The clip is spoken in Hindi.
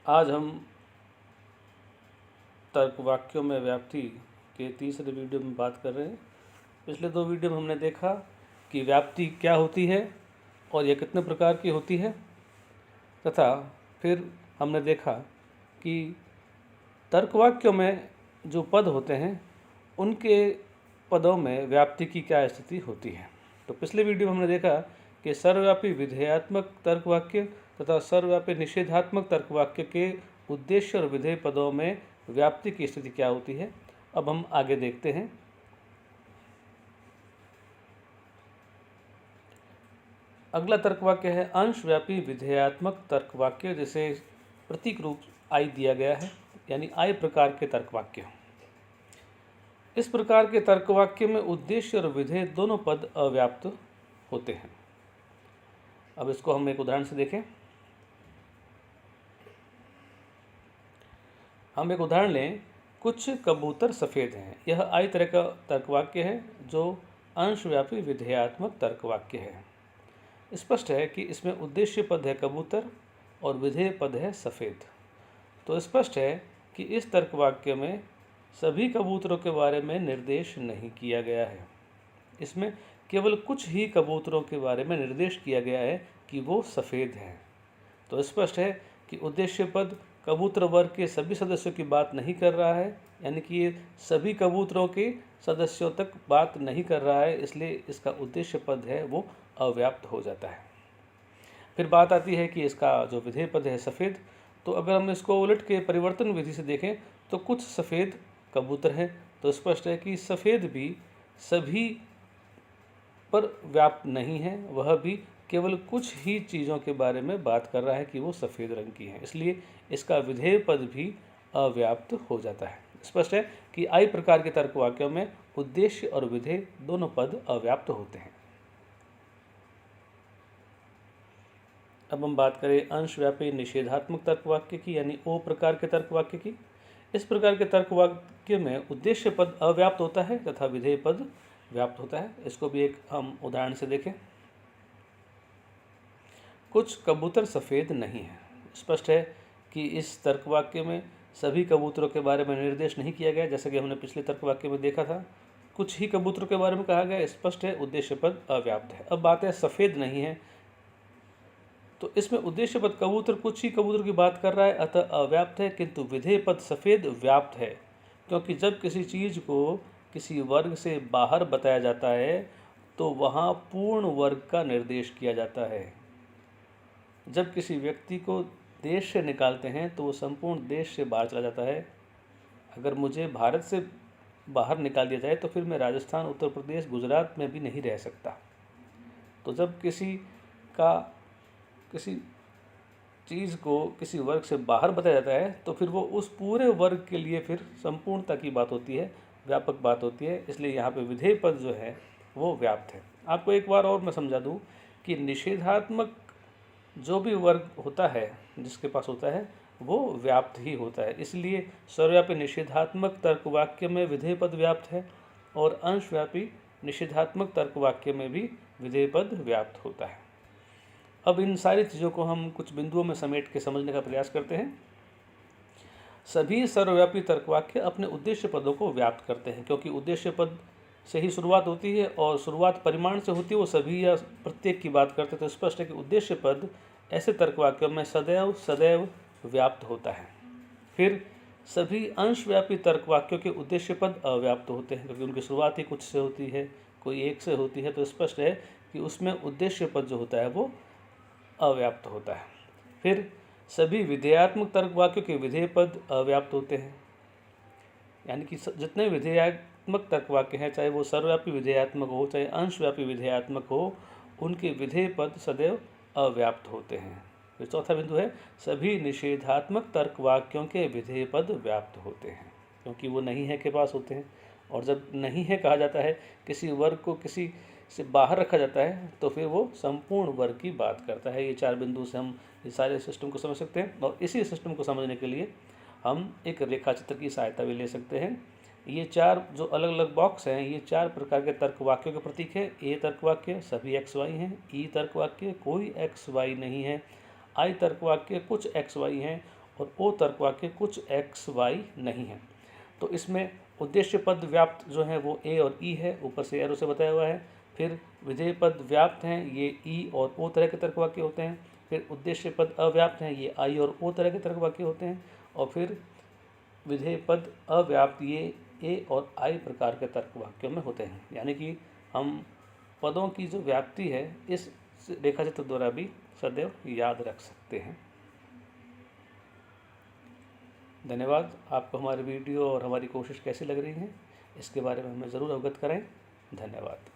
आज हम तर्क वाक्यों में व्याप्ति के तीसरे वीडियो में बात कर रहे हैं। पिछले दो वीडियो में हमने देखा कि व्याप्ति क्या होती है और यह कितने प्रकार की होती है, तथा फिर हमने देखा कि तर्क वाक्यों में जो पद होते हैं उनके पदों में व्याप्ति की क्या स्थिति होती है। तो पिछले वीडियो में हमने देखा कि सर्वव्यापी विधेयात्मक तर्क वाक्य तथा सर्वव्यापी निषेधात्मक तर्क वाक्य के उद्देश्य और विधेय पदों में व्याप्ति की स्थिति क्या होती है। अब हम आगे देखते हैं। अगला तर्क वाक्य है अंशव्यापी विधेयात्मक तर्क वाक्य, जिसे प्रतीक रूप आई दिया गया है, यानी आई प्रकार के तर्क वाक्य। इस प्रकार के तर्क वाक्य में उद्देश्य और विधेय दोनों पद अव्याप्त होते हैं। अब इसको हम एक उदाहरण से देखें। हम एक उदाहरण लें, कुछ कबूतर सफ़ेद हैं। यह आई तरह का तर्क वाक्य है जो अंशव्यापी विधेयात्मक तर्क वाक्य है। स्पष्ट है कि इसमें उद्देश्य पद है कबूतर और विधेय पद है सफ़ेद। तो स्पष्ट है कि इस तर्क वाक्य में सभी कबूतरों के बारे में निर्देश नहीं किया गया है। इसमें केवल कुछ ही कबूतरों के बारे में निर्देश किया गया है कि वो सफ़ेद हैं। तो स्पष्ट है कि उद्देश्य पद कबूतर वर्ग के सभी सदस्यों की बात नहीं कर रहा है, यानी कि ये सभी कबूतरों के सदस्यों तक बात नहीं कर रहा है, इसलिए इसका उद्देश्य पद है वो अव्याप्त हो जाता है। फिर बात आती है कि इसका जो विधेय पद है सफ़ेद। तो अगर हम इसको उलट के परिवर्तन विधि से देखें तो कुछ सफ़ेद कबूतर हैं, तो स्पष्ट है कि सफ़ेद भी सभी पर व्याप्त नहीं है, वह भी केवल कुछ ही चीज़ों के बारे में बात कर रहा है कि वो सफ़ेद रंग की हैं, इसलिए इसका विधेय पद भी अव्याप्त हो जाता है। स्पष्ट है कि आई प्रकार के तर्क वाक्यों में उद्देश्य और विधेय दोनों पद अव्याप्त होते हैं। अब हम बात करें अंशव्यापी निषेधात्मक तर्क वाक्य की, यानी ओ प्रकार के तर्क वाक्य की। इस प्रकार के तर्क वाक्य में उद्देश्य पद अव्याप्त होता है तथा विधेय पद व्याप्त होता है। इसको भी एक हम उदाहरण से देखें। कुछ कबूतर सफ़ेद नहीं हैं। स्पष्ट है कि इस तर्क वाक्य में सभी कबूतरों के बारे में निर्देश नहीं किया गया, जैसा कि हमने पिछले तर्क वाक्य में देखा था। कुछ ही कबूतरों के बारे में कहा गया, स्पष्ट है उद्देश्य पद अव्याप्त है। अब बात है सफ़ेद नहीं है, तो इसमें उद्देश्य पद कबूतर कुछ ही कबूतर की बात कर रहा है, अतः अव्याप्त है, किंतु विधेय पद सफ़ेद व्याप्त है, क्योंकि जब किसी चीज़ को किसी वर्ग से बाहर बताया जाता है तो वहाँ पूर्ण वर्ग का निर्देश किया जाता है। जब किसी व्यक्ति को देश से निकालते हैं तो वो संपूर्ण देश से बाहर चला जाता है। अगर मुझे भारत से बाहर निकाल दिया जाए तो फिर मैं राजस्थान, उत्तर प्रदेश, गुजरात में भी नहीं रह सकता। तो जब किसी चीज़ को किसी वर्ग से बाहर बताया जाता है तो फिर वो उस पूरे वर्ग के लिए फिर संपूर्णता की बात होती है, व्यापक बात होती है, इसलिए यहाँ पे विधेय पद जो है वो व्याप्त है। आपको एक बार और मैं समझा दूँ कि निषेधात्मक जो भी वर्ग होता है जिसके पास होता है वो व्याप्त ही होता है, इसलिए सर्वव्यापी निषेधात्मक तर्क वाक्य में विधेय पद व्याप्त है और अंशव्यापी निषेधात्मक तर्क वाक्य में भी विधेय पद व्याप्त होता है। अब इन सारी चीज़ों को हम कुछ बिंदुओं में समेट के समझने का प्रयास करते हैं। सभी सर्वव्यापी तर्क वाक्य अपने उद्देश्य पदों को व्याप्त करते हैं, क्योंकि उद्देश्य पद से ही शुरुआत होती है और शुरुआत परिमाण से होती है, वो सभी या प्रत्येक की बात करते हैं। तो स्पष्ट है कि उद्देश्य पद ऐसे तर्क वाक्यों में सदैव व्याप्त होता है। फिर सभी अंशव्यापी तर्क वाक्यों के उद्देश्य पद अव्याप्त होते हैं, क्योंकि उनकी शुरुआत ही कुछ से होती है, कोई एक से होती है, तो स्पष्ट है कि उसमें उद्देश्य पद जो होता है वो अव्याप्त होता है। फिर सभी विधेयात्मक तर्क वाक्यों के विधेय पद अव्याप्त होते हैं, यानी कि जितने विधेयात्मक तर्क वाक्य हैं, चाहे वो सर्वव्यापी विधेयात्मक हो चाहे अंशव्यापी विधेयात्मक हो, उनके विधेय पद सदैव अव्याप्त होते हैं। फिर चौथा बिंदु है सभी निषेधात्मक तर्क वाक्यों के विधेय पद व्याप्त होते हैं, क्योंकि वो नहीं है के पास होते हैं, और जब नहीं है कहा जाता है, किसी वर्ग को किसी से बाहर रखा जाता है, तो फिर वो संपूर्ण वर्ग की बात करता है। ये चार बिंदु से हम इस सारे सिस्टम को समझ सकते हैं, और इसी सिस्टम को समझने के लिए हम एक रेखाचित्र की सहायता भी ले सकते हैं। ये चार जो अलग अलग बॉक्स हैं, ये चार प्रकार के तर्क वाक्यों के प्रतीक है। ए तर्क वाक्य सभी एक्स वाई हैं, ई तर्क वाक्य कोई एक्स वाई नहीं है, आई तर्क वाक्य कुछ एक्स वाई हैं, और ओ तर्क वाक्य कुछ एक्स वाई नहीं है। तो इसमें उद्देश्य पद व्याप्त जो है वो ए और ई है, ऊपर से एरो से बताया हुआ है। फिर विधेय पद व्याप्त हैं, ये ई और ओ तरह के तर्क वाक्य होते हैं। फिर उद्देश्य पद अव्याप्त हैं, ये आई और ओ तरह के तर्क वाक्य होते हैं। और फिर विधेय पद अव्याप्त, ये ए और आई प्रकार के तर्क वाक्यों में होते हैं। यानी कि हम पदों की जो व्याप्ति है इस रेखाचित्र द्वारा भी सदैव याद रख सकते हैं। धन्यवाद। आपको हमारी वीडियो और हमारी कोशिश कैसी लग रही है, इसके बारे में हमें ज़रूर अवगत कराएं। धन्यवाद।